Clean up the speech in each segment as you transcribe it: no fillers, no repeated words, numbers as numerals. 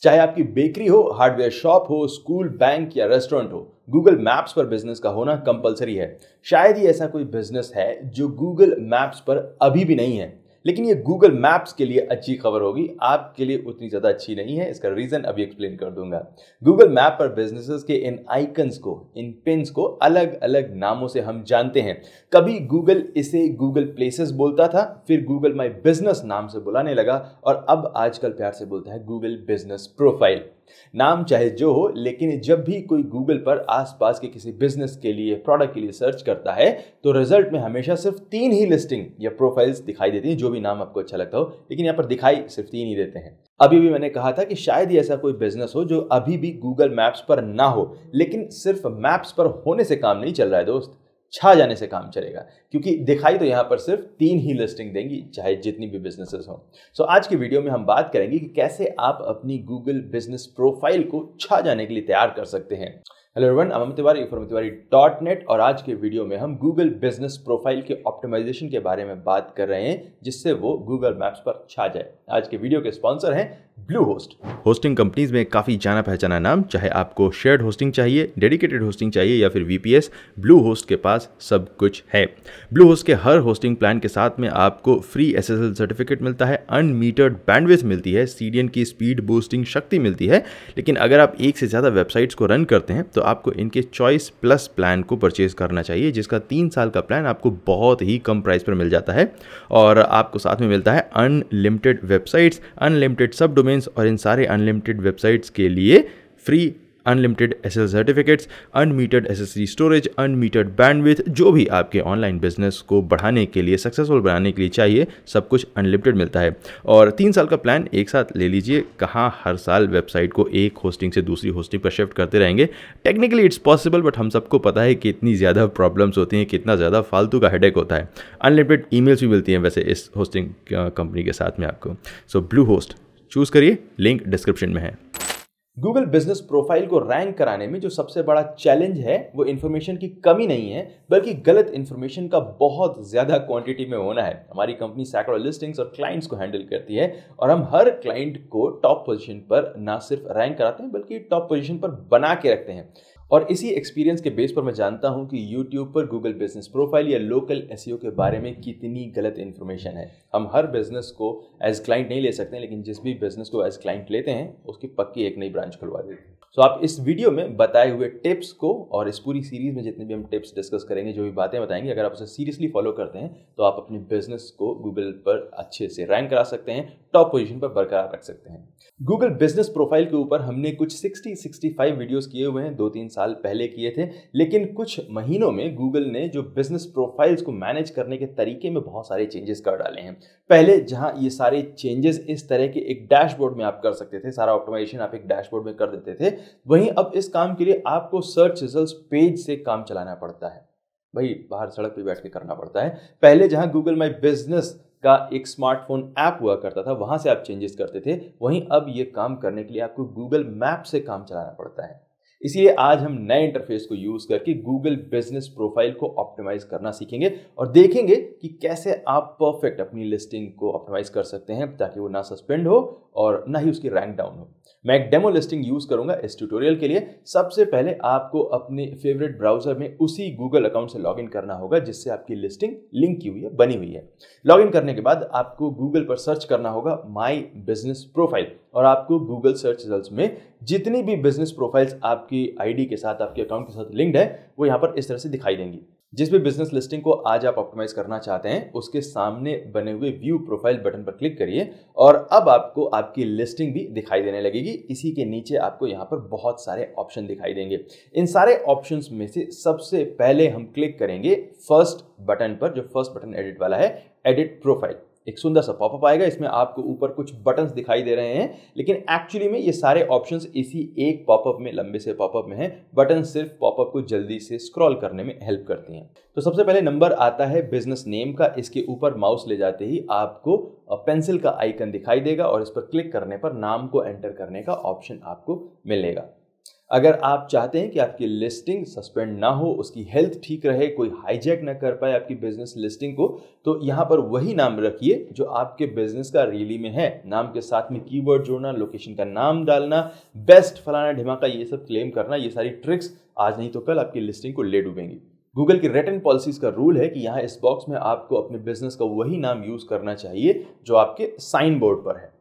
चाहे आपकी बेकरी हो, हार्डवेयर शॉप हो, स्कूल, बैंक या रेस्टोरेंट हो, गूगल मैप्स पर बिजनेस का होना कंपलसरी है। शायद ही ऐसा कोई बिजनेस है जो गूगल मैप्स पर अभी भी नहीं है, लेकिन ये गूगल मैप्स के लिए अच्छी खबर होगी, आपके लिए उतनी ज्यादा अच्छी नहीं है। इसका रीजन अभी एक्सप्लेन कर दूंगा। गूगल मैप पर बिजनेसेस के इन आइकन्स को, इन पिन्स को अलग अलग नामों से हम जानते हैं। कभी गूगल इसे गूगल प्लेसेस बोलता था, फिर गूगल माई बिजनेस नाम से बुलाने लगा और अब आजकल प्यार से बोलता है गूगल बिजनेस प्रोफाइल। नाम चाहे जो हो, लेकिन जब भी कोई गूगल पर आसपास के किसी बिजनेस के लिए, प्रोडक्ट के लिए सर्च करता है तो रिजल्ट में हमेशा सिर्फ 3 ही लिस्टिंग या प्रोफाइल्स दिखाई देती हैं, जो भी नाम आपको अच्छा लगता हो, लेकिन यहाँ पर दिखाई सिर्फ 3 ही देते हैं। अभी भी मैंने कहा था कि शायद ही ऐसा कोई बिजनेस हो जो अभी भी गूगल मैप्स पर ना हो, लेकिन सिर्फ मैप्स पर होने से काम नहीं चल रहा है दोस्त, छा जाने से काम चलेगा, क्योंकि दिखाई तो यहां पर सिर्फ 3 ही लिस्टिंग देंगी, चाहे जितनी भी बिजनेसेस हो। सो आज की वीडियो में हम बात करेंगे कि कैसे आप अपनी गूगल बिजनेस प्रोफाइल को छा जाने के लिए तैयार कर सकते हैं। Hello everyone, I am Amit Tiwari from tiwari.net और आज के वीडियो में हम गूगल बिजनेस प्रोफाइल के ऑप्टिमाइजेशन के बारे में बात कर रहे हैं, जिससे वो गूगल मैप्स पर छा जाए। आज के वीडियो के स्पॉन्सर हैं ब्लूहोस्ट। होस्टिंग कंपनीज में काफ़ी जाना पहचाना नाम, चाहे आपको शेयर्ड होस्टिंग चाहिए, डेडिकेटेड होस्टिंग चाहिए या फिर वीपीएस, ब्लूहोस्ट के पास सब कुछ है। ब्लूहोस्ट के हर होस्टिंग प्लान के साथ में आपको फ्री एसएसएल सर्टिफिकेट मिलता है, अनमीटर्ड बैंडविड्थ मिलती है, सीडीएन की स्पीड बूस्टिंग शक्ति मिलती है। लेकिन अगर आप एक से ज़्यादा वेबसाइट्स को रन करते हैं तो आपको इनके चॉइस प्लस प्लान को परचेज करना चाहिए, जिसका 3 साल का प्लान आपको बहुत ही कम प्राइस पर मिल जाता है और आपको साथ में मिलता है unlimited websites, unlimited subdomains और इन सारे अनलिमिटेड वेबसाइट्स के लिए free unlimited SSL certificates, unmetered SSD storage, unmetered bandwidth, जो भी आपके ऑनलाइन बिजनेस को बढ़ाने के लिए, सक्सेसफुल बनाने के लिए चाहिए, सब कुछ अनलिमिटेड मिलता है। और 3 साल का प्लान एक साथ ले लीजिए। कहाँ हर साल वेबसाइट को एक होस्टिंग से दूसरी होस्टिंग पर शिफ्ट करते रहेंगे। टेक्निकली इट्स पॉसिबल, बट हम सबको पता है कि इतनी ज़्यादा प्रॉब्लम्स होती हैं, कितना ज़्यादा फालतू का हेडेक होता है। अनलिमिटेड ईमेल्स भी मिलती हैं वैसे इस होस्टिंग कंपनी के साथ में आपको। सो ब्लूहोस्ट चूज़ करिए, लिंक डिस्क्रिप्शन में है। गूगल बिजनेस प्रोफाइल को रैंक कराने में जो सबसे बड़ा चैलेंज है वो इन्फॉर्मेशन की कमी नहीं है, बल्कि गलत इन्फॉर्मेशन का बहुत ज्यादा क्वांटिटी में होना है। हमारी कंपनी सैकड़ों लिस्टिंग्स और क्लाइंट्स को हैंडल करती है और हम हर क्लाइंट को टॉप पोजीशन पर ना सिर्फ रैंक कराते हैं, बल्कि टॉप पोजीशन पर बना के रखते हैं। और इसी एक्सपीरियंस के बेस पर मैं जानता हूं कि YouTube पर गूगल बिजनेस प्रोफाइल या लोकल एसईओ के बारे में कितनी गलत इन्फॉर्मेशन है। हम हर बिजनेस को एज क्लाइंट नहीं ले सकते, लेकिन जिस भी बिजनेस को एज क्लाइंट लेते हैं उसकी पक्की एक नई ब्रांच खुलवा देते हैं। तो आप इस वीडियो में बताए हुए टिप्स को और इस पूरी सीरीज में जितने भी हम टिप्स डिस्कस करेंगे, जो भी बातें बताएंगे, अगर आप उसे सीरियसली फॉलो करते हैं तो आप अपने बिजनेस को गूगल पर अच्छे से रैंक करा सकते हैं, टॉप पोजीशन पर बरकरार रख सकते हैं। गूगल बिजनेस प्रोफाइल के ऊपर हमने कुछ 65 वीडियोस किए हुए हैं, 2-3 साल पहले किए थे, लेकिन कुछ महीनों में गूगल ने जो बिजनेस प्रोफाइल्स को मैनेज करने के तरीके में बहुत सारे चेंजेस कर डाले हैं। पहले जहां ये सारे चेंजेस इस तरह के एक डैशबोर्ड में आप कर सकते थे, सारा ऑप्टिमाइजेशन आप एक डैशबोर्ड में कर देते थे, वहीं अब इस काम के लिए आपको सर्च रिजल्ट्स पेज से काम चलाना पड़ता है। भाई बाहर सड़क पे बैठ के करना पड़ता है। पहले जहां गूगल माई बिजनेस का एक स्मार्टफोन ऐप हुआ करता था, वहां से आप चेंजेस करते थे, वहीं अब ये काम करने के लिए आपको गूगल मैप से काम चलाना पड़ता है। इसलिए आज हम नए इंटरफेस को यूज करके गूगल बिजनेस प्रोफाइल को ऑप्टिमाइज करना सीखेंगे और देखेंगे कि कैसे आप परफेक्ट अपनी लिस्टिंग को ऑप्टिमाइज कर सकते हैं, ताकि वो ना सस्पेंड हो और ना ही उसकी रैंक डाउन हो। मैं एक डेमो लिस्टिंग यूज करूंगा इस ट्यूटोरियल के लिए। सबसे पहले आपको अपने फेवरेट ब्राउजर में उसी गूगल अकाउंट से लॉगिन करना होगा जिससे आपकी लिस्टिंग लिंक की हुई है, बनी हुई है। लॉगिन करने के बाद आपको गूगल पर सर्च करना होगा माई बिजनेस प्रोफाइल और आपको गूगल सर्च रिजल्ट्स में जितनी भी बिजनेस प्रोफाइल्स आपकी आईडी के साथ, आपके अकाउंट के साथ लिंक्ड है, वो यहाँ पर इस तरह से दिखाई देंगी। जिस भी बिजनेस लिस्टिंग को आज आप ऑप्टिमाइज करना चाहते हैं, उसके सामने बने हुए व्यू प्रोफाइल बटन पर क्लिक करिए और अब आपको आपकी लिस्टिंग भी दिखाई देने लगेगी। इसी के नीचे आपको यहाँ पर बहुत सारे ऑप्शन दिखाई देंगे। इन सारे ऑप्शंस में से सबसे पहले हम क्लिक करेंगे फर्स्ट बटन पर, जो फर्स्ट बटन एडिट वाला है, एडिट प्रोफाइल। एक सुंदर सा पॉपअप आएगा, इसमें आपको ऊपर कुछ बटन्स दिखाई दे रहे हैं, लेकिन एक्चुअली में ये सारे ऑप्शंस इसी एक पॉपअप में, लंबे से पॉपअप में हैं। बटन सिर्फ पॉपअप को जल्दी से स्क्रॉल करने में हेल्प करती हैं। तो सबसे पहले नंबर आता है बिजनेस नेम का। इसके ऊपर माउस ले जाते ही आपको पेंसिल का आइकन दिखाई देगा और इस पर क्लिक करने पर नाम को एंटर करने का ऑप्शन आपको मिलेगा। अगर आप चाहते हैं कि आपकी लिस्टिंग सस्पेंड ना हो, उसकी हेल्थ ठीक रहे, कोई हाईजैक ना कर पाए आपकी बिजनेस लिस्टिंग को, तो यहाँ पर वही नाम रखिए जो आपके बिजनेस का रियली में है। नाम के साथ में कीवर्ड जोड़ना, लोकेशन का नाम डालना, बेस्ट फलाना ढिमाका, ये सब क्लेम करना, ये सारी ट्रिक्स आज नहीं तो कल आपकी लिस्टिंग को ले डूबेंगी। गूगल की रिटन पॉलिसीज का रूल है कि यहाँ इस बॉक्स में आपको अपने बिजनेस का वही नाम यूज करना चाहिए जो आपके साइन बोर्ड पर है।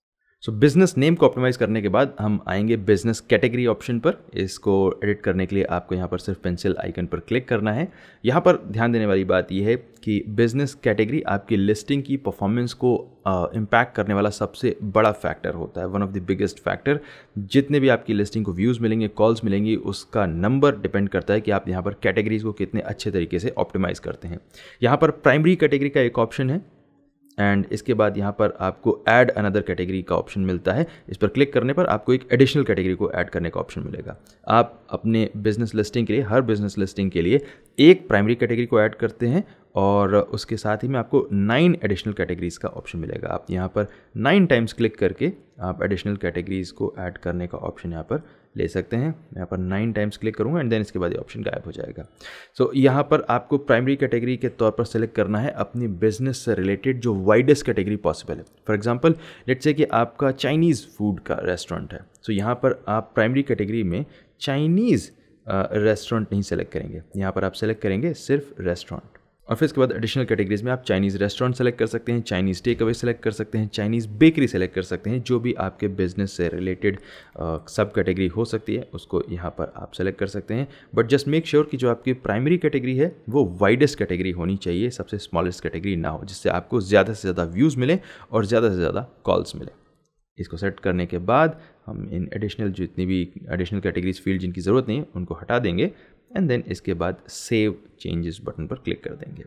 सो बिजनेस नेम को ऑप्टिमाइज करने के बाद हम आएंगे बिजनेस कैटेगरी ऑप्शन पर। इसको एडिट करने के लिए आपको यहाँ पर सिर्फ पेंसिल आइकन पर क्लिक करना है। यहाँ पर ध्यान देने वाली बात यह है कि बिजनेस कैटेगरी आपकी लिस्टिंग की परफॉर्मेंस को इम्पैक्ट करने वाला सबसे बड़ा फैक्टर होता है, one of the biggest factor. जितने भी आपकी लिस्टिंग को व्यूज़ मिलेंगे, कॉल्स मिलेंगी, उसका नंबर डिपेंड करता है कि आप यहाँ पर कैटेगरीज को कितने अच्छे तरीके से ऑप्टिमाइज करते हैं। यहाँ पर प्राइमरी कैटेगरी का एक ऑप्शन है एंड इसके बाद यहाँ पर आपको ऐड अनदर कैटेगरी का ऑप्शन मिलता है। इस पर क्लिक करने पर आपको एक एडिशनल कैटेगरी को ऐड करने का ऑप्शन मिलेगा। आप अपने बिजनेस लिस्टिंग के लिए, हर बिजनेस लिस्टिंग के लिए एक प्राइमरी कैटेगरी को ऐड करते हैं और उसके साथ ही में आपको 9 एडिशनल कैटेगरीज का ऑप्शन मिलेगा। आप यहाँ पर 9 टाइम्स क्लिक करके आप एडिशनल कैटेगरीज को ऐड करने का ऑप्शन यहाँ पर ले सकते हैं। मैं यहाँ पर 9 टाइम्स क्लिक करूँगा एंड देन इसके बाद ये ऑप्शन गायब हो जाएगा। सो यहाँ पर आपको प्राइमरी कैटेगरी के तौर पर सेलेक्ट करना है अपनी बिजनेस से रिलेटेड जो वाइडेस्ट कैटेगरी पॉसिबल है। फॉर एग्जांपल लेट्स से कि आपका चाइनीज़ फूड का रेस्टोरेंट है, सो यहाँ पर आप प्राइमरी कैटेगरी में चाइनीज़ रेस्टोरेंट नहीं सेलेक्ट करेंगे, यहाँ पर आप सेलेक्ट करेंगे सिर्फ रेस्टोरेंट। और फिर इसके बाद एडिशनल कैटेगरीज में आप चाइनीज़ रेस्टोरेंट सेलेक्ट कर सकते हैं, चाइनीज़ टेक अवे सेलेक्ट कर सकते हैं, चाइनीज़ बेकरी सेलेक्ट कर सकते हैं। जो भी आपके बिजनेस से रिलेटेड सब कैटेगरी हो सकती है उसको यहाँ पर आप सेलेक्ट कर सकते हैं। बट जस्ट मेक श्योर कि जो आपकी प्राइमरी कैटेगरी है वो वाइडेस्ट कैटेगरी होनी चाहिए, सबसे स्मॉलेस्ट कैटेगरी ना हो, जिससे आपको ज़्यादा से ज़्यादा व्यूज़ मिले और ज़्यादा से ज़्यादा कॉल्स मिले। इसको सेट करने के बाद हम इन एडिशनल जितनी भी एडिशनल कैटेगरीज फील्ड जिनकी ज़रूरत नहीं है उनको हटा देंगे एंड देन इसके बाद सेव चेंजेस बटन पर क्लिक कर देंगे।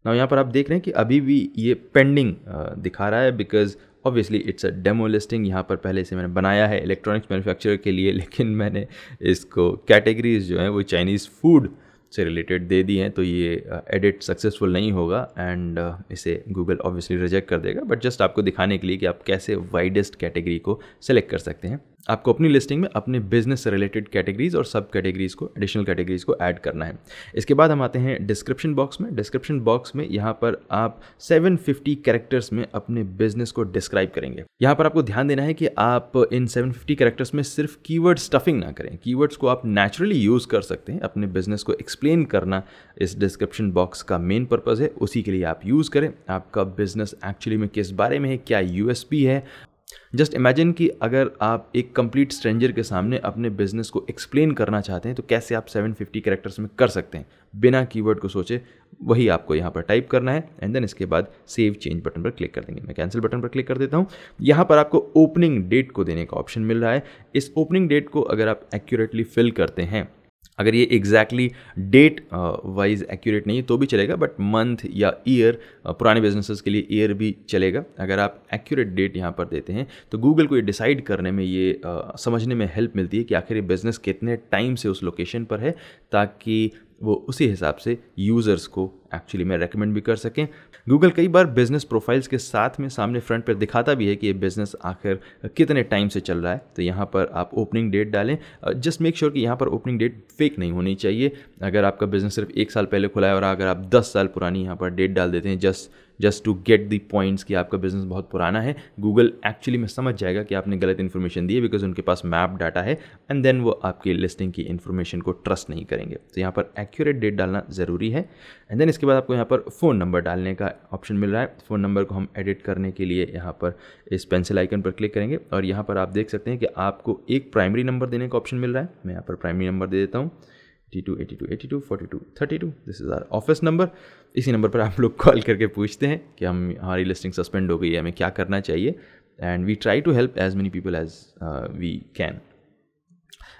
नाउ यहाँ पर आप देख रहे हैं कि अभी भी ये पेंडिंग दिखा रहा है because obviously it's a demo listing. यहाँ पर पहले से मैंने बनाया है इलेक्ट्रॉनिक्स मैन्युफैक्चरर के लिए, लेकिन मैंने इसको कैटेगरीज जो है वो चाइनीज़ फूड से रिलेटेड दे दी हैं, तो ये एडिट सक्सेसफुल नहीं होगा एंड इसे गूगल ऑब्वियसली रिजेक्ट कर देगा। बट जस्ट आपको दिखाने के लिए कि आप कैसे वाइडेस्ट कैटेगरी को सेलेक्ट कर सकते हैं। आपको अपनी लिस्टिंग में अपने बिजनेस से रिलेटेड कैटेगरीज और सब कैटेगरीज को, एडिशनल कैटेगरीज को ऐड करना है। इसके बाद हम आते हैं डिस्क्रिप्शन बॉक्स में। डिस्क्रिप्शन बॉक्स में यहाँ पर आप 750 कैरेक्टर्स में अपने बिजनेस को डिस्क्राइब करेंगे। यहाँ पर आपको ध्यान देना है कि आप इन 750 कैरेक्टर्स में सिर्फ कीवर्ड स्टफिंग ना करें। कीवर्ड्स को आप नेचुरली यूज़ कर सकते हैं, अपने बिजनेस को एक्सप्लेन करना इस डिस्क्रिप्शन बॉक्स का मेन पर्पज़ है, उसी के लिए आप यूज़ करें। आपका बिजनेस एक्चुअली में किस बारे में है, क्या यूएसपी है। जस्ट इमेजिन कि अगर आप एक कंप्लीट स्ट्रेंजर के सामने अपने बिजनेस को एक्सप्लेन करना चाहते हैं तो कैसे आप 750 कैरेक्टर्स में कर सकते हैं बिना कीवर्ड को सोचे। वही आपको यहाँ पर टाइप करना है एंड देन इसके बाद सेव चेंज बटन पर क्लिक कर देंगे। मैं कैंसिल बटन पर क्लिक कर देता हूँ। यहाँ पर आपको ओपनिंग डेट को देने का ऑप्शन मिल रहा है। इस ओपनिंग डेट को अगर आप एक्यूरेटली फिल करते हैं, अगर ये एग्जैक्टली डेट वाइज एक्यूरेट नहीं है तो भी चलेगा, बट मंथ या ईयर, पुराने बिजनेसेस के लिए ईयर भी चलेगा। अगर आप एक्यूरेट डेट यहाँ पर देते हैं तो गूगल को ये डिसाइड करने में, ये समझने में हेल्प मिलती है कि आखिर ये बिज़नेस कितने टाइम से उस लोकेशन पर है, ताकि वो उसी हिसाब से यूज़र्स को एक्चुअली में रेकमेंड भी कर सकें। गूगल कई बार बिजनेस प्रोफाइल्स के साथ में सामने फ्रंट पर दिखाता भी है कि ये बिज़नेस आखिर कितने टाइम से चल रहा है। तो यहाँ पर आप ओपनिंग डेट डालें। जस्ट मेक श्योर कि यहाँ पर ओपनिंग डेट फेक नहीं होनी चाहिए। अगर आपका बिज़नेस सिर्फ 1 साल पहले खुला है और अगर आप 10 साल पुरानी यहाँ पर डेट डाल देते हैं just to get the points कि आपका बिजनेस बहुत पुराना है, गूगल एक्चुअली में समझ जाएगा कि आपने गलत इन्फॉर्मेशन दी है बिकॉज उनके पास मैप डाटा है एंड देन वो आपकी लिस्टिंग की इन्फॉर्मेशन को ट्रस्ट नहीं करेंगे। तो यहाँ पर एक्यूरेट डेट डालना ज़रूरी है एंड देन इसके बाद आपको यहाँ पर फ़ोन नंबर डालने का ऑप्शन मिल रहा है। फ़ोन नंबर को हम एडिट करने के लिए यहाँ पर इस पेंसिल आइकन पर क्लिक करेंगे और यहाँ पर आप देख सकते हैं कि आपको एक प्राइमरी नंबर देने का ऑप्शन मिल रहा है। मैं यहाँ पर प्राइमरी नंबर दे देता हूँ 82 82 82 42 32। This is our office number. इसी नंबर पर आप लोग कॉल करके पूछते हैं कि हमारी लिस्टिंग सस्पेंड हो गई है, हमें क्या करना चाहिए, and we try to help as many people as we can.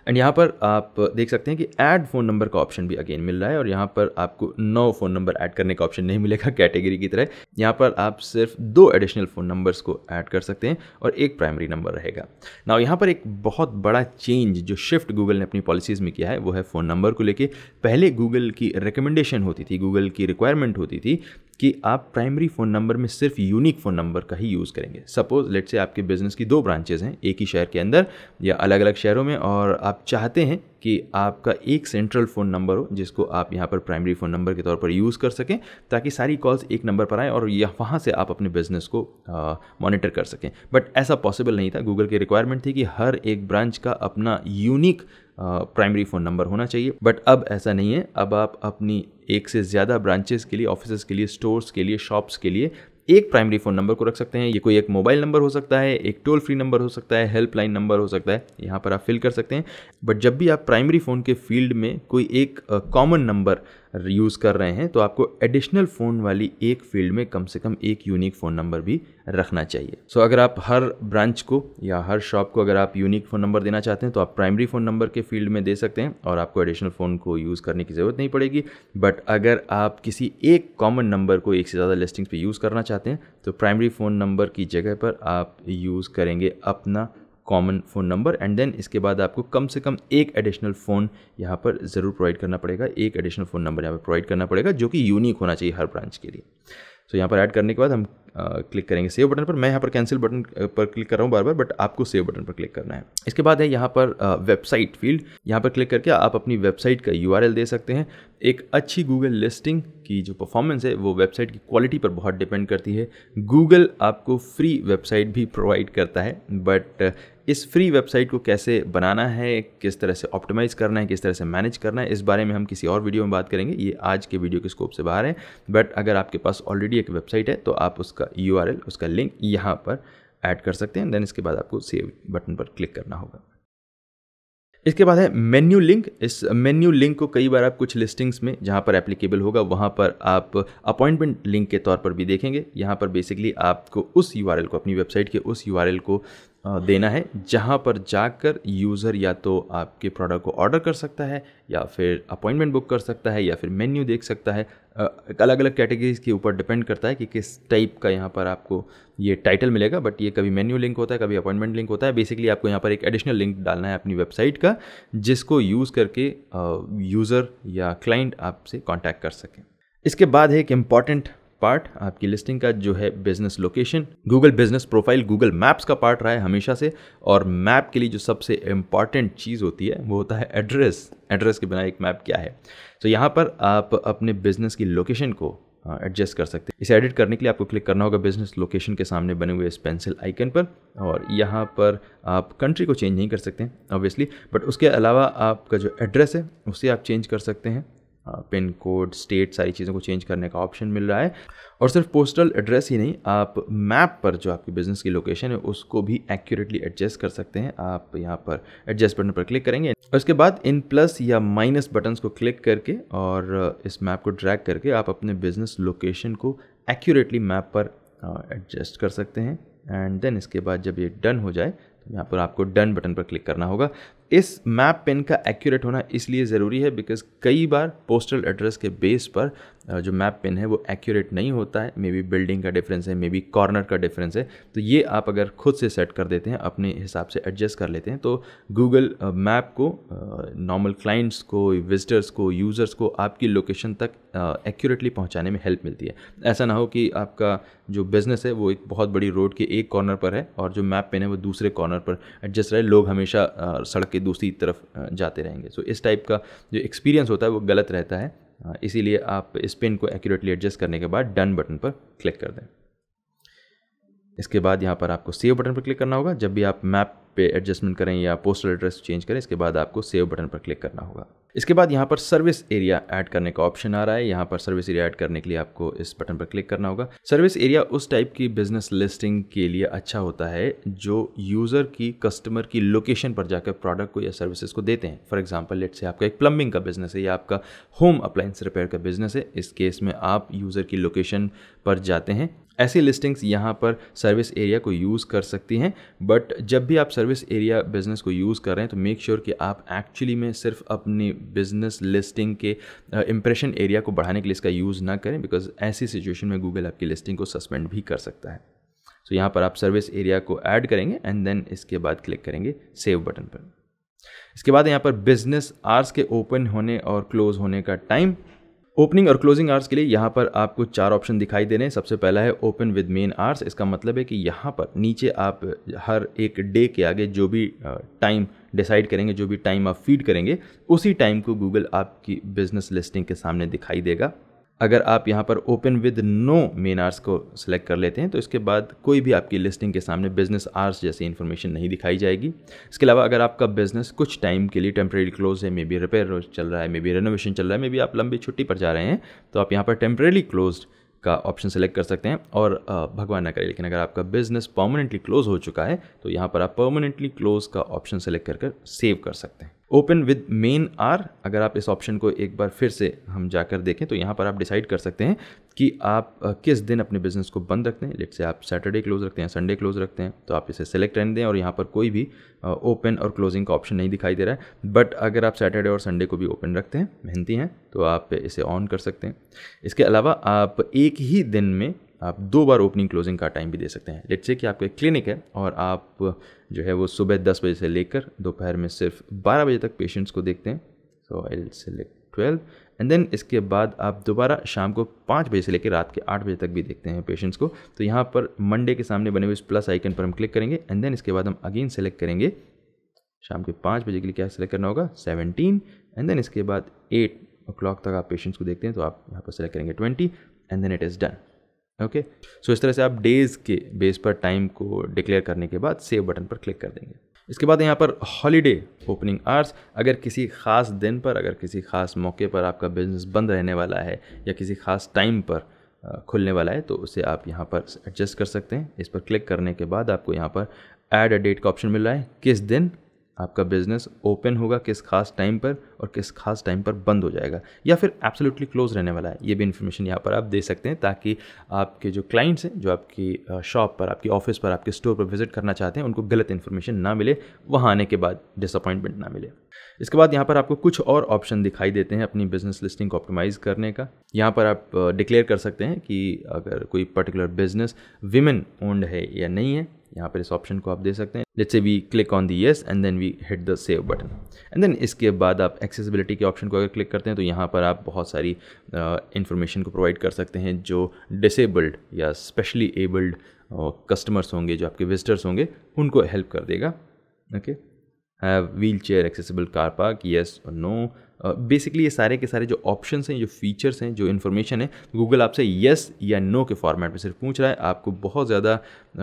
And यहाँ पर आप देख सकते हैं कि ऐड फ़ोन नंबर का ऑप्शन भी अगेन मिल रहा है और यहाँ पर आपको 9 फ़ोन नंबर ऐड करने का ऑप्शन नहीं मिलेगा कैटेगरी की तरह। यहाँ पर आप सिर्फ 2 एडिशनल फ़ोन नंबर्स को ऐड कर सकते हैं और एक प्राइमरी नंबर रहेगा। नाउ यहाँ पर एक बहुत बड़ा चेंज जो शिफ्ट गूगल ने अपनी पॉलिसीज़ में किया है वो है फ़ोन नंबर को लेके। पहले गूगल की रिकमेंडेशन होती थी, गूगल की रिक्वायरमेंट होती थी कि आप प्राइमरी फ़ोन नंबर में सिर्फ यूनिक फ़ोन नंबर का ही यूज़ करेंगे। सपोज़ लेट्स से आपके बिज़नेस की 2 ब्रांचेज़ हैं एक ही शहर के अंदर या अलग अलग शहरों में, और आप चाहते हैं कि आपका एक सेंट्रल फ़ोन नंबर हो जिसको आप यहाँ पर प्राइमरी फ़ोन नंबर के तौर पर यूज़ कर सकें, ताकि सारी कॉल्स एक नंबर पर आएँ और वहाँ से आप अपने बिज़नेस को मॉनिटर कर सकें। बट ऐसा पॉसिबल नहीं था। गूगल की रिक्वायरमेंट थी कि हर एक ब्रांच का अपना यूनिक प्राइमरी फ़ोन नंबर होना चाहिए। बट अब ऐसा नहीं है। अब आप अपनी एक से ज़्यादा ब्रांचेस के लिए, ऑफिसेज़ के लिए, स्टोर्स के लिए, शॉप्स के लिए एक प्राइमरी फ़ोन नंबर को रख सकते हैं। ये कोई एक मोबाइल नंबर हो सकता है, एक टोल फ्री नंबर हो सकता है, हेल्पलाइन नंबर हो सकता है, यहाँ पर आप फिल कर सकते हैं। बट जब भी आप प्राइमरी फ़ोन के फील्ड में कोई एक कॉमन नंबर यूज़ कर रहे हैं तो आपको एडिशनल फ़ोन वाली एक फील्ड में कम से कम एक यूनिक फ़ोन नंबर भी रखना चाहिए। सो अगर आप हर ब्रांच को या हर शॉप को अगर आप यूनिक फ़ोन नंबर देना चाहते हैं तो आप प्राइमरी फ़ोन नंबर के फील्ड में दे सकते हैं और आपको एडिशनल फ़ोन को यूज़ करने की ज़रूरत नहीं पड़ेगी। बट अगर आप किसी एक कॉमन नंबर को एक से ज़्यादा लिस्टिंग्स पे यूज़ करना चाहते हैं तो प्राइमरी फ़ोन नंबर की जगह पर आप यूज़ करेंगे अपना common phone number, and then इसके बाद आपको कम से कम एक एडिशनल फ़ोन यहाँ पर ज़रूर प्रोवाइड करना पड़ेगा। एक एडिशनल फ़ोन नंबर यहाँ पर प्रोवाइड करना पड़ेगा जो कि यूनिक होना चाहिए हर ब्रांच के लिए। सो यहाँ पर ऐड करने के बाद हम क्लिक करेंगे सेव बटन पर। मैं यहाँ पर कैंसिल बटन पर क्लिक कर रहा हूँ बार बार, बट आपको सेव बटन पर क्लिक करना है। इसके बाद है यहाँ पर वेबसाइट फील्ड। यहाँ पर क्लिक करके आप अपनी वेबसाइट का URL दे सकते हैं। एक अच्छी गूगल लिस्टिंग की जो परफॉर्मेंस है वो वेबसाइट की क्वालिटी पर बहुत डिपेंड करती है। गूगल आपको फ्री वेबसाइट भी प्रोवाइड करता है, बट इस फ्री वेबसाइट को कैसे बनाना है, किस तरह से ऑप्टिमाइज़ करना है, किस तरह से मैनेज करना है, इस बारे में हम किसी और वीडियो में बात करेंगे। ये आज के वीडियो के स्कोप से बाहर है। बट अगर आपके पास ऑलरेडी एक वेबसाइट है तो आप उसका URL, उसका लिंक यहाँ पर ऐड कर सकते हैं। देन इसके बाद आपको सेव बटन पर क्लिक करना होगा। इसके बाद है मेन्यू लिंक। इस मेन्यू लिंक को कई बार आप कुछ लिस्टिंग्स में जहाँ पर एप्लीकेबल होगा वहाँ पर आप अपॉइंटमेंट लिंक के तौर पर भी देखेंगे। यहाँ पर बेसिकली आपको उस URL को, अपनी वेबसाइट के उस URL को देना है जहाँ पर जाकर यूज़र या तो आपके प्रोडक्ट को ऑर्डर कर सकता है या फिर अपॉइंटमेंट बुक कर सकता है या फिर मेन्यू देख सकता है। अलग अलग कैटेगरीज के ऊपर डिपेंड करता है कि किस टाइप का यहाँ पर आपको ये टाइटल मिलेगा। बट ये कभी मेन्यू लिंक होता है, कभी अपॉइंटमेंट लिंक होता है। बेसिकली आपको यहाँ पर एक एडिशनल लिंक डालना है अपनी वेबसाइट का, जिसको यूज़ करके यूज़र या क्लाइंट आपसे कॉन्टैक्ट कर सकें। इसके बाद है एक इम्पॉर्टेंट पार्ट आपकी लिस्टिंग का, जो है business location. Google business profile Google maps का पार्ट रहा है हमेशा से, और मैप के लिए जो सबसे इम्पॉर्टेंट चीज़ होती है वो होता है एड्रेस। एड्रेस के बिना एक मैप क्या है। तो यहाँ पर आप अपने बिजनेस की लोकेशन को एडजस्ट कर सकते हैं। इसे एडिट करने के लिए आपको क्लिक करना होगा बिजनेस लोकेशन के सामने बने हुए इस पेंसिल आइकन पर, और यहाँ पर आप कंट्री को चेंज नहीं कर सकते हैं ऑब्वियसली, बट उसके अलावा आपका जो एड्रेस है उसे आप चेंज कर सकते हैं। पिन कोड, स्टेट, सारी चीज़ों को चेंज करने का ऑप्शन मिल रहा है। और सिर्फ पोस्टल एड्रेस ही नहीं, आप मैप पर जो आपकी बिज़नेस की लोकेशन है उसको भी एक्यूरेटली एडजस्ट कर सकते हैं। आप यहाँ पर एडजस्ट बटन पर क्लिक करेंगे और उसके बाद इन प्लस या माइनस बटन्स को क्लिक करके और इस मैप को ड्रैग करके आप अपने बिज़नेस लोकेशन को एक्यूरेटली मैप पर एडजस्ट कर सकते हैं। एंड देन इसके बाद जब ये डन हो जाए तो यहाँ पर आपको डन बटन पर क्लिक करना होगा। इस मैप पेन का एक्यूरेट होना इसलिए ज़रूरी है बिकॉज कई बार पोस्टल एड्रेस के बेस पर जो मैप पेन है वो एक्यूरेट नहीं होता है। मे बी बिल्डिंग का डिफरेंस है, मे बी कॉर्नर का डिफरेंस है। तो ये आप अगर खुद से सेट कर देते हैं, अपने हिसाब से एडजस्ट कर लेते हैं, तो गूगल मैप को नॉर्मल क्लाइंट्स को, विजिटर्स को, यूज़र्स को आपकी लोकेशन तक एक्यूरेटली पहुंचाने में हेल्प मिलती है। ऐसा ना हो कि आपका जो बिज़नेस है वो एक बहुत बड़ी रोड के एक कॉर्नर पर है और जो मैप पेन है वो दूसरे कॉर्नर पर एडजस्ट रहे, लोग हमेशा सड़क के दूसरी तरफ जाते रहेंगे। सो इस टाइप का जो एक्सपीरियंस होता है वो गलत रहता है। इसीलिए आप इस पेन को एक्यूरेटली एडजस्ट करने के बाद डन बटन पर क्लिक कर दें। इसके बाद यहाँ पर आपको सेव बटन पर क्लिक करना होगा। जब भी आप मैप पे एडजस्टमेंट करें या पोस्टल एड्रेस चेंज करें, इसके बाद आपको सेव बटन पर क्लिक करना होगा। इसके बाद यहाँ पर सर्विस एरिया ऐड करने का ऑप्शन आ रहा है। यहाँ पर सर्विस एरिया ऐड करने के लिए आपको इस बटन पर क्लिक करना होगा। सर्विस एरिया उस टाइप की बिजनेस लिस्टिंग के लिए अच्छा होता है जो यूज़र की, कस्टमर की लोकेशन पर जाकर प्रोडक्ट को या सर्विसेज को देते हैं। फॉर एग्जांपल लेट्स से आपका एक प्लम्बिंग का बिजनेस है या आपका होम अप्लायंस रिपेयर का बिजनेस है। इस केस में आप यूज़र की लोकेशन पर जाते हैं। ऐसी लिस्टिंग्स यहाँ पर सर्विस एरिया को यूज़ कर सकती हैं। बट जब भी आप सर्विस एरिया बिजनेस को यूज़ कर रहे हैं तो मेक श्योर कि आप एक्चुअली में सिर्फ अपनी बिजनेस लिस्टिंग के इंप्रेशन एरिया को बढ़ाने के लिए इसका यूज़ ना करें, बिकॉज ऐसी सिचुएशन में गूगल आपकी लिस्टिंग को सस्पेंड भी कर सकता है। सो यहाँ पर आप सर्विस एरिया को ऐड करेंगे एंड देन इसके बाद क्लिक करेंगे सेव बटन पर। इसके बाद यहाँ पर बिजनेस आवर्स के ओपन होने और क्लोज होने का टाइम, ओपनिंग और क्लोजिंग आवर्स के लिए यहाँ पर आपको 4 ऑप्शन दिखाई दे रहे हैं। सबसे पहला है ओपन विद मेन आवर्स। इसका मतलब है कि यहाँ पर नीचे आप हर एक डे के आगे जो भी टाइम डिसाइड करेंगे, जो भी टाइम आप फीड करेंगे, उसी टाइम को गूगल आपकी बिजनेस लिस्टिंग के सामने दिखाई देगा। अगर आप यहाँ पर open with no main hours को सिलेक्ट कर लेते हैं तो इसके बाद कोई भी आपकी लिस्टिंग के सामने बिजनेस आवर्स जैसी इन्फॉर्मेशन नहीं दिखाई जाएगी। इसके अलावा अगर आपका बिजनेस कुछ टाइम के लिए टेम्प्रेरी क्लोज है, मे बी रिपेयर चल रहा है, मे बी रेनोवेशन चल रहा है, मे बी आप लंबी छुट्टी पर जा रहे हैं, तो आप यहाँ पर टेम्प्रेरी क्लोज्ड का ऑप्शन सेलेक्ट कर सकते हैं। और भगवान ना करे लेकिन अगर आपका बिजनेस परमानेंटली क्लोज हो चुका है तो यहाँ पर आप परमानेंटली क्लोज का ऑप्शन सेलेक्ट कर सेव कर सकते हैं। ओपन विद मेन आर, अगर आप इस ऑप्शन को एक बार फिर से हम जाकर देखें तो यहाँ पर आप डिसाइड कर सकते हैं कि आप किस दिन अपने बिजनेस को बंद रखते हैं। लेट्स से आप सैटरडे क्लोज रखते हैं, संडे क्लोज रखते हैं, तो आप इसे सेलेक्ट रहने दें और यहाँ पर कोई भी ओपन और क्लोजिंग का ऑप्शन नहीं दिखाई दे रहा है। बट अगर आप सैटरडे और संडे को भी ओपन रखते हैं, मेहनती हैं, तो आप इसे ऑन कर सकते हैं। इसके अलावा आप एक ही दिन में आप 2 बार ओपनिंग क्लोजिंग का टाइम भी दे सकते हैं। लेट्स से कि आपका क्लिनिक है और आप जो है वो सुबह 10 बजे से लेकर दोपहर में सिर्फ 12 बजे तक पेशेंट्स को देखते हैं। So I will select 12 and then इसके बाद आप दोबारा शाम को 5 बजे से लेकर रात के 8 बजे तक भी देखते हैं पेशेंट्स को। तो यहाँ पर मंडे के सामने बने हुए इस प्लस आइकन पर हम क्लिक करेंगे एंड देन इसके बाद हम अगेन सेलेक्ट करेंगे शाम के 5 बजे के लिए क्या सेलेक्ट करना होगा 17 एंड देन इसके बाद 8 o'clock तक आप पेशेंट्स को देखते हैं तो आप यहाँ पर सेलेक्ट करेंगे 20 and then it is done. Okay, so इस तरह से आप डेज़ के बेस पर टाइम को डिक्लेयर करने के बाद सेव बटन पर क्लिक कर देंगे। इसके बाद यहाँ पर हॉलीडे ओपनिंग आवर्स, अगर किसी ख़ास दिन पर, अगर किसी ख़ास मौके पर आपका बिजनेस बंद रहने वाला है या किसी ख़ास टाइम पर खुलने वाला है तो उसे आप यहाँ पर एडजस्ट कर सकते हैं। इस पर क्लिक करने के बाद आपको यहाँ पर ऐड अ डेट का ऑप्शन मिल रहा है, किस दिन आपका बिजनेस ओपन होगा, किस खास टाइम पर और किस खास टाइम पर बंद हो जाएगा, या फिर एब्सोल्युटली क्लोज रहने वाला है। ये भी इन्फॉर्मेशन यहाँ पर आप दे सकते हैं ताकि आपके जो क्लाइंट्स हैं, जो आपकी शॉप पर, आपकी ऑफिस पर, आपके स्टोर पर विजिट करना चाहते हैं, उनको गलत इन्फॉर्मेशन ना मिले, वहाँ आने के बाद डिसअपॉइंटमेंट ना मिले। इसके बाद यहाँ पर आपको कुछ और ऑप्शन दिखाई देते हैं अपनी बिजनेस लिस्टिंग को ऑप्टिमाइज़ करने का। यहाँ पर आप डिक्लेयर कर सकते हैं कि अगर कोई पर्टिकुलर बिजनेस विमेन ओन्ड है या नहीं है। यहाँ पर इस ऑप्शन को आप दे सकते हैं। Let's say we click on the yes and then we hit the save button and then इसके बाद आप एक्सेसिबिलिटी के ऑप्शन को अगर क्लिक करते हैं तो यहाँ पर आप बहुत सारी इन्फॉर्मेशन को प्रोवाइड कर सकते हैं जो डिसेबल्ड या स्पेशली एबल्ड कस्टमर्स होंगे, जो आपके विजिटर्स होंगे, उनको हेल्प कर देगा। Okay, have wheel chair accessible car park, yes और नो। बेसिकली ये सारे के सारे जो ऑप्शंस हैं, जो फीचर्स हैं, जो इन्फॉर्मेशन है, गूगल आपसे येस या नो के फॉर्मेट में सिर्फ पूछ रहा है। आपको बहुत ज़्यादा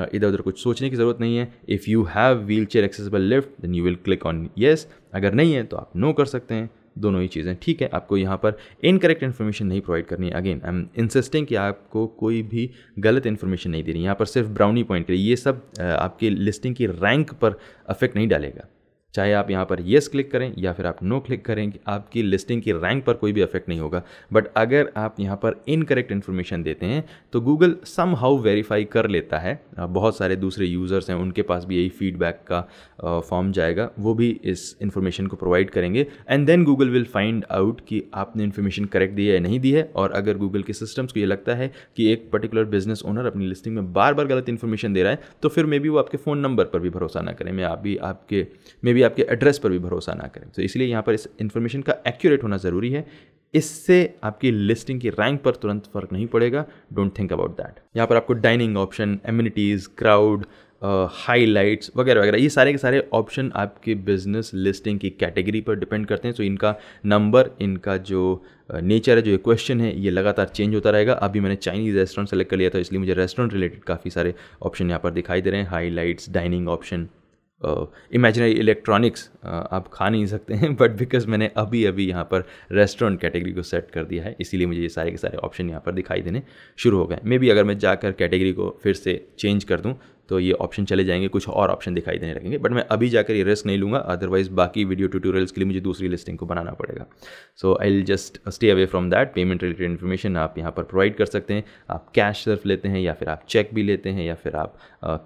इधर उधर कुछ सोचने की ज़रूरत नहीं है। If you have wheel chair accessible lift then you will click on yes, अगर नहीं है तो आप नो कर सकते हैं। दोनों ही चीज़ें ठीक है। आपको यहाँ पर इनकरेक्ट इन्फॉर्मेशन नहीं प्रोवाइड करनी है। अगेन आई एम इंसिस्टिंग कि आपको कोई भी गलत इन्फॉर्मेशन नहीं देनी। यहाँ पर सिर्फ ब्राउनी पॉइंट के लिए ये सब आपकी लिस्टिंग की रैंक पर अफेक्ट नहीं डालेगा। चाहे आप यहाँ पर येस क्लिक करें या फिर आप नो क्लिक करें, आपकी लिस्टिंग की रैंक पर कोई भी इफेक्ट नहीं होगा। बट अगर आप यहाँ पर इनकरेक्ट इन्फॉर्मेशन देते हैं तो गूगल सम हाउ वेरीफाई कर लेता है। बहुत सारे दूसरे यूज़र्स हैं, उनके पास भी यही फीडबैक का फॉर्म जाएगा, वो भी इस इन्फॉर्मेशन को प्रोवाइड करेंगे and then Google will find out कि आपने इन्फॉर्मेशन करेक्ट दी है या नहीं दी है। और अगर गूगल के सिस्टम्स को ये लगता है कि एक पर्टिकुलर बिजनेस ओनर अपनी लिस्टिंग में बार बार गलत इन्फॉर्मेशन दे रहा है तो फिर मे बी वो आपके फ़ोन नंबर पर भी भरोसा ना करें, आपके एड्रेस पर भी भरोसा ना करें। तो इसलिए यहाँ पर इस इन्फॉर्मेशन का एक्यूरेट होना ज़रूरी है। इससे आपकी लिस्टिंग की रैंक पर तुरंत फर्क नहीं पड़ेगा। Don't think about that. यहाँ पर आपको dining option, amenities, crowd, highlights वगैरह वगैरह, ये सारे के सारे ऑप्शन आपके बिजनेस लिस्टिंग की कैटेगरी पर डिपेंड करते हैं। तो इनका नंबर, इनका जो नेचर है, जो क्वेश्चन है, ये लगातार चेंज होता रहेगा। अभी मैंने चाइनीज़ रेस्टोरेंट सेलेक्ट कर लिया था इसलिए मुझे रेस्टोरेंट रिलेटेड काफ़ी सारे ऑप्शन यहाँ पर दिखाई दे रहे हैं। Highlights, dining option, imaginary electronics आप खा नहीं सकते हैं, बट बिकॉज मैंने अभी यहाँ पर रेस्टोरेंट कैटेगरी को सेट कर दिया है इसीलिए मुझे ये सारे के सारे ऑप्शन यहाँ पर दिखाई देने शुरू हो गए। मे बी अगर मैं जाकर कैटेगरी को फिर से चेंज कर दूँ तो ये ऑप्शन चले जाएंगे, कुछ और ऑप्शन दिखाई देने लगेंगे। बट मैं अभी जाकर ये रिस्क नहीं लूँगा, अदरवाइज बाकी वीडियो ट्यूटोरियल्स के लिए मुझे दूसरी लिस्टिंग को बनाना पड़ेगा। So I will just stay away from that. Payment related information आप यहाँ पर प्रोवाइड कर सकते हैं। आप कैश सिर्फ लेते हैं या फिर आप चेक भी लेते हैं या फिर आप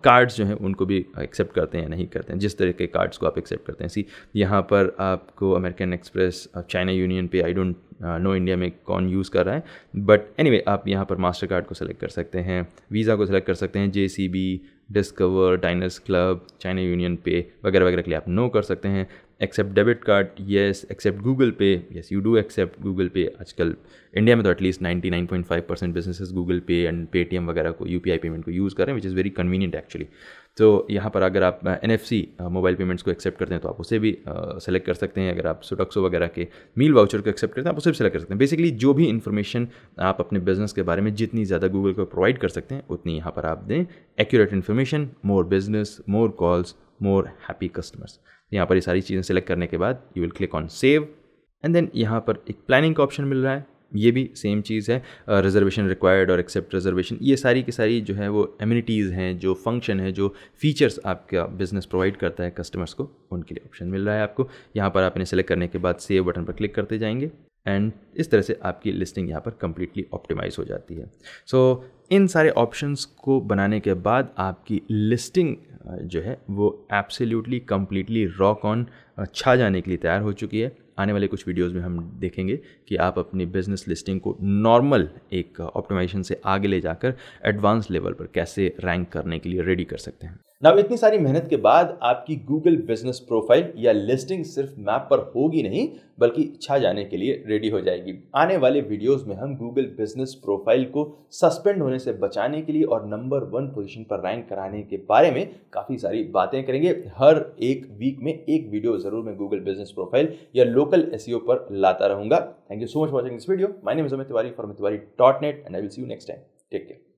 कार्ड्स जो हैं उनको भी एक्सेप्ट करते हैं या नहीं करते हैं, जिस तरह के कार्ड्स को आप एक्सेप्ट करते हैं। यहाँ पर आपको अमेरिकन एक्सप्रेस, चाइना यूनियन पे, आई डोंट नो इंडिया में कौन यूज़ कर रहा है, बट एनीवे आप यहाँ पर मास्टर कार्ड को सेलेक्ट कर सकते हैं, वीज़ा को सेलेक्ट कर सकते हैं, JCB, discover, diners club, China union पे वगैरह वगैरह के लिए आप नो कर सकते हैं। Accept debit card, yes. Accept Google Pay, yes you do accept Google Pay. आजकल इंडिया में तो at least 99.5% businesses Google Pay and Paytm वगैरह को UPI पेमेंट को यूज़ कर रहे हैं, which is very convenient actually. तो यहाँ पर अगर आप NFC मोबाइल पेमेंट्स को एक्सेप्ट करते हैं तो आप उसे भी सेलेक्ट कर सकते हैं। अगर आप सुडक्सो वगैरह के मील वाउचर को एक्सेप्ट करते हैं आप उसे भी सेलेक्ट कर सकते हैं। बेसिकली जो भी इन्फॉर्मेशन आप अपने बिजनेस के बारे में जितनी ज़्यादा गूगल को प्रोवाइड कर सकते हैं उतनी यहाँ पर आप दें। Accurate information, more business, more calls, more happy customers. यहाँ पर ये सारी चीज़ें सेलेक्ट करने के बाद you will click on save and then यहाँ पर एक प्लानिंग का ऑप्शन मिल रहा है। ये भी सेम चीज़ है, रिजर्वेशन रिक्वायर्ड और एक्सेप्ट रिजर्वेशन, ये सारी की सारी जो है वो एमिनिटीज़ हैं, जो फंक्शन है, जो फीचर्स आपका बिजनेस प्रोवाइड करता है कस्टमर्स को, उनके लिए ऑप्शन मिल रहा है आपको। यहाँ पर आप इन्हें सेलेक्ट करने के बाद सेव बटन पर क्लिक करते जाएंगे एंड इस तरह से आपकी लिस्टिंग यहाँ पर कंप्लीटली ऑप्टिमाइज हो जाती है। सो इन सारे ऑप्शंस को बनाने के बाद आपकी लिस्टिंग जो है वो एब्सोल्युटली कंप्लीटली रॉक ऑन छा जाने के लिए तैयार हो चुकी है। आने वाले कुछ वीडियोस में हम देखेंगे कि आप अपनी बिजनेस लिस्टिंग को नॉर्मल एक ऑप्टिमाइजेशन से आगे ले जाकर एडवांस लेवल पर कैसे रैंक करने के लिए रेडी कर सकते हैं। नाउ इतनी सारी मेहनत के बाद आपकी गूगल बिजनेस प्रोफाइल या लिस्टिंग सिर्फ मैप पर होगी नहीं बल्कि छा जाने के लिए रेडी हो जाएगी। आने वाले वीडियोस में हम गूगल बिजनेस प्रोफाइल को सस्पेंड होने से बचाने के लिए और नंबर 1 पोजीशन पर रैंक कराने के बारे में काफ़ी सारी बातें करेंगे। हर एक वीक में एक वीडियो जरूर मैं गूगल बिजनेस प्रोफाइल या लोकल SEO पर लाता रहूंगा। Thank you so much for watching this video. My name is Amit Tiwari from tiwari.net and I will see you next time. Take care.